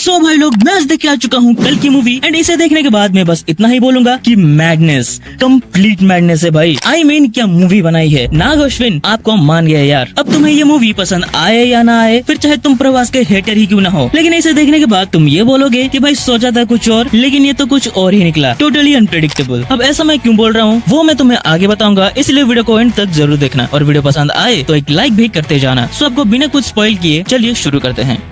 सो भाई लोग, मैं आज देख के आ चुका हूँ कल की मूवी एंड इसे देखने के बाद मैं बस इतना ही बोलूंगा कि मैडनेस, कंप्लीट मैडनेस है भाई। आई मीन क्या मूवी बनाई है। नाग अश्विन आपको मान गया यार। अब तुम्हें ये मूवी पसंद आए या ना आए, फिर चाहे तुम प्रभास के हेटर ही क्यों ना हो, लेकिन इसे देखने के बाद तुम ये बोलोगे कि भाई सोचा था कुछ और, लेकिन ये तो कुछ और ही निकला। Totally unpredictable. अब ऐसा मैं क्यों बोल रहा हूँ वो मैं तुम्हें आगे बताऊंगा, इसलिए वीडियो को एंड तक जरूर देखना और वीडियो पसंद आए तो एक लाइक भी करते जाना। सो आपको बिना कुछ स्पॉइल किए चलिए शुरू करते हैं।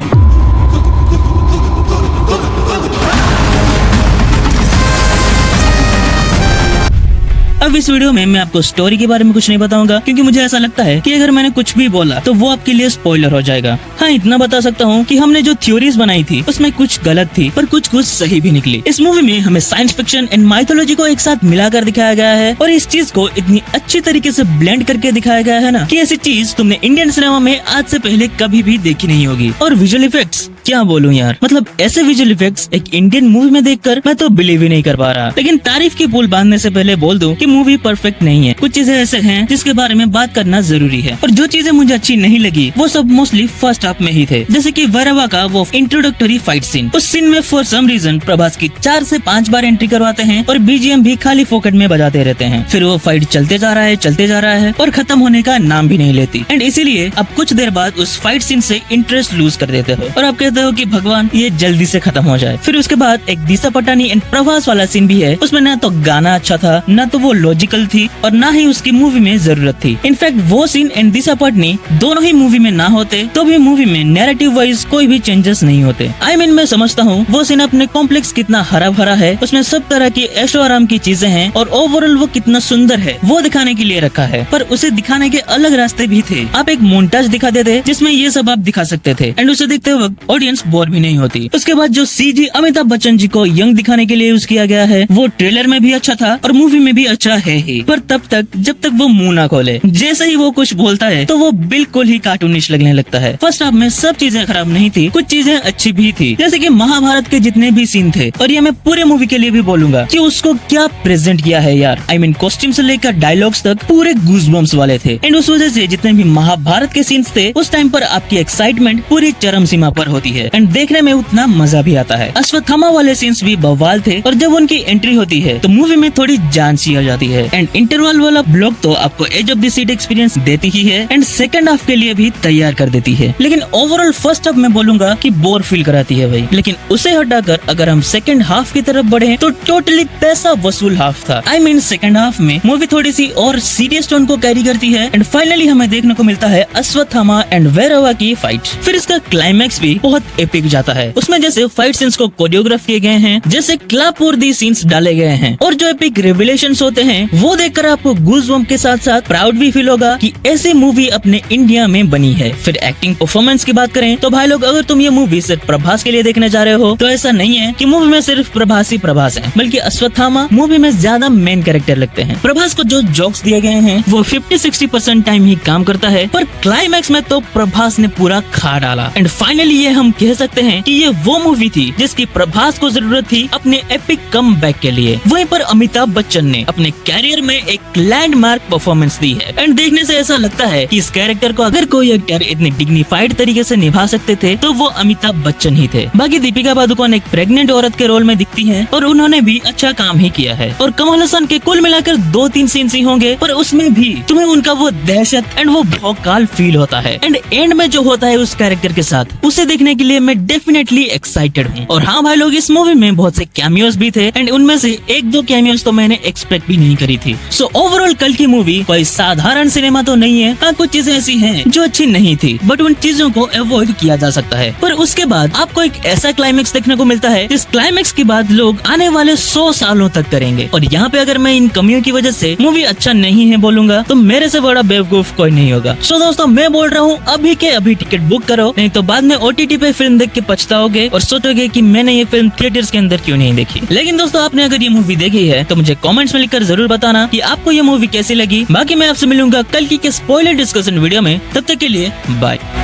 अब इस वीडियो में मैं आपको स्टोरी के बारे में कुछ नहीं बताऊंगा, क्योंकि मुझे ऐसा लगता है कि अगर मैंने कुछ भी बोला तो वो आपके लिए स्पॉइलर हो जाएगा। हाँ, इतना बता सकता हूँ कि हमने जो थ्योरीज बनाई थी उसमें कुछ गलत थी पर कुछ सही भी निकली। इस मूवी में हमें साइंस फिक्शन एंड माइथोलॉजी को एक साथ मिलाकर दिखाया गया है और इस चीज को इतनी अच्छी तरीके से ब्लेंड करके दिखाया गया है ना कि ऐसी चीज तुमने इंडियन सिनेमा में आज से पहले कभी भी देखी नहीं होगी। और विजुअल इफेक्ट्स क्या बोलूं यार, मतलब ऐसे विजुअल इफेक्ट्स एक इंडियन मूवी में देखकर मैं तो बिलीव ही नहीं कर पा रहा। लेकिन तारीफ की पुल बांधने से पहले बोल दूं कि मूवी परफेक्ट नहीं है। कुछ चीजें ऐसे हैं जिसके बारे में बात करना जरूरी है और जो चीजें मुझे अच्छी नहीं लगी वो सब मोस्टली फर्स्ट हाफ में ही थे। जैसे कि वैरवा का वो इंट्रोडक्टरी फाइट सीन, उस सीन में फॉर सम रीजन प्रभास की 4 से 5 बार एंट्री करवाते हैं और बीजीएम भी खाली फोकट में बजाते रहते हैं। फिर वो फाइट चलते जा रहा है और खत्म होने का नाम भी नहीं लेती। एंड इसीलिए अब कुछ देर बाद उस फाइट सीन से इंटरेस्ट लूज कर देते हो और आप कहते हो कि भगवान ये जल्दी से खत्म हो जाए। फिर उसके बाद एक दिशा पटानी एंड प्रभास वाला सीन भी है, उसमें ना तो गाना अच्छा था, ना तो वो लॉजिकल थी और ना ही उसकी मूवी में जरूरत थी। इनफैक्ट वो सीन एंड दिशा पटनी दोनों ही मूवी में ना होते तो भी मूवी में नैरेटिव वाइज कोई भी चेंजेस नहीं होते। आई मीन मैं समझता हूँ वो सीन अपने कॉम्प्लेक्स कितना हरा भरा है, उसमें सब तरह की ऐशो आराम की चीजें हैं और ओवरऑल वो कितना सुंदर है वो दिखाने के लिए रखा है, पर उसे दिखाने के अलग रास्ते भी थे। आप एक मोन्टाज दिखा देते जिसमें ये सब आप दिखा सकते थे एंड उसे देखते वक्त ऑडियंस बोर भी नहीं होती। उसके बाद जो सीजी अमिताभ बच्चन जी को यंग दिखाने के लिए यूज किया गया है वो ट्रेलर में भी अच्छा था और मूवी में भी अच्छा है ही, पर तब तक जब तक वो मुंह ना खोले। जैसे ही वो कुछ बोलता है तो वो बिल्कुल ही कार्टूनिश लगने लगता है। फर्स्ट हाफ में सब चीजें खराब नहीं थी, कुछ चीजें अच्छी भी थी, जैसे कि महाभारत के जितने भी सीन थे। और ये मैं पूरे मूवी के लिए भी बोलूंगा कि उसको क्या प्रेजेंट किया है यार। आई मीन कॉस्ट्यूम से लेकर डायलॉग्स तक पूरे गूज़बम्प्स वाले थे एंड उस वजह से जितने भी महाभारत के सीन्स थे उस टाइम पर आपकी एक्साइटमेंट पूरी चरम सीमा पर होती है एंड देखने में उतना मजा भी आता है। अश्वत्थामा वाले सीन्स भी बवाल थे और जब उनकी एंट्री होती है तो मूवी में थोड़ी जान सी आ जाती है। एंड इंटरवल वाला ब्लॉक तो आपको edge of the seat experience देती ही है एंड सेकंड हाफ के लिए भी तैयार कर देती है। लेकिन ओवरऑल फर्स्ट हाफ में बोलूंगा कि बोर फील कराती है भाई। लेकिन उसे हटाकर अगर हम सेकंड हाफ की तरफ बढ़े तो टोटली पैसा वसूल हाफ था। आई मीन सेकंड हाफ में मूवी थोड़ी सी और सीरियस टोन को कैरी करती है एंड फाइनली हमें देखने को मिलता है अश्वत्थामा एंड वैरवा की फाइट। फिर इसका क्लाइमैक्स भी बहुत एपिक जाता है। उसमें जैसे फाइट सीन्स को कोरियोग्राफ किए गए हैं, जैसे क्लापूर्दी सीन्स डाले गए हैं और जो एपिक रिविलेशंस होते हैं वो देखकर आपको गूज़बम्प के साथ साथ प्राउड भी फील होगा कि ऐसी मूवी अपने इंडिया में बनी है। फिर एक्टिंग परफॉर्मेंस की बात करें तो भाई लोग, अगर तुम ये मूवी सिर्फ प्रभास के लिए देखने जा रहे हो तो ऐसा नहीं है कि मूवी में सिर्फ प्रभास ही प्रभास है, बल्कि अश्वत्थामा मूवी में ज्यादा मेन कैरेक्टर लगते हैं। प्रभास को जो जोक्स दिए गए हैं वो 50-60% टाइम ही काम करता है, पर क्लाइमैक्स में तो प्रभास ने पूरा खा डाला। एंड फाइनली ये हम कह सकते हैं कि ये वो मूवी थी जिसकी प्रभास को जरूरत थी अपने एपिक कमबैक के लिए। वहीं पर अमिताभ बच्चन ने अपने कैरियर में एक लैंडमार्क परफॉर्मेंस दी है एंड देखने से ऐसा लगता है कि इस कैरेक्टर को अगर कोई एक्टर इतने डिग्निफाइड तरीके से निभा सकते थे तो वो अमिताभ बच्चन ही थे। बाकी दीपिका पादुकोण एक प्रेग्नेंट औरत के रोल में दिखती है और उन्होंने भी अच्छा काम ही किया है। और कमल हसन के कुल मिलाकर 2-3 सीन्स ही होंगे, पर उसमें भी तुम्हें उनका वो दहशत एंड वो भौकाल फील होता है एंड एंड में जो होता है उस कैरेक्टर के साथ उसे देखने के लिए मैं डेफिनेटली एक्साइटेड हूँ। और हाँ भाई लोग, इस मूवी में बहुत से कैमियोस भी थे एंड उनमें से 1-2 कैमियोस तो मैंने एक्सपेक्ट भी नहीं करी थी। सो ओवरऑल कल की मूवी कोई साधारण सिनेमा तो नहीं है। हाँ, कुछ चीजें ऐसी हैं जो अच्छी नहीं थी, बट उन चीजों को अवॉइड किया जा सकता है। पर उसके बाद आपको एक ऐसा क्लाइमेक्स देखने को मिलता है जिस क्लाइमेक्स की बात लोग आने वाले 100 सालों तक करेंगे। और यहाँ पे अगर मैं इन कमियों की वजह से मूवी अच्छा नहीं है बोलूंगा तो मेरे से बड़ा बेवकूफ कोई नहीं होगा। सो दोस्तों, मैं बोल रहा हूँ अभी के अभी टिकट बुक करो, नहीं तो बाद में OTT पे फिल्म देख के पछताओगे और सोचोगे कि मैंने ये फिल्म थिएटर्स के अंदर क्यों नहीं देखी। लेकिन दोस्तों, आपने अगर ये मूवी देखी है तो मुझे कमेंट्स में लिखकर जरूर बताना कि आपको ये मूवी कैसी लगी। बाकी मैं आपसे मिलूंगा कल की के स्पॉइलर डिस्कशन वीडियो में। तब तक के लिए बाय।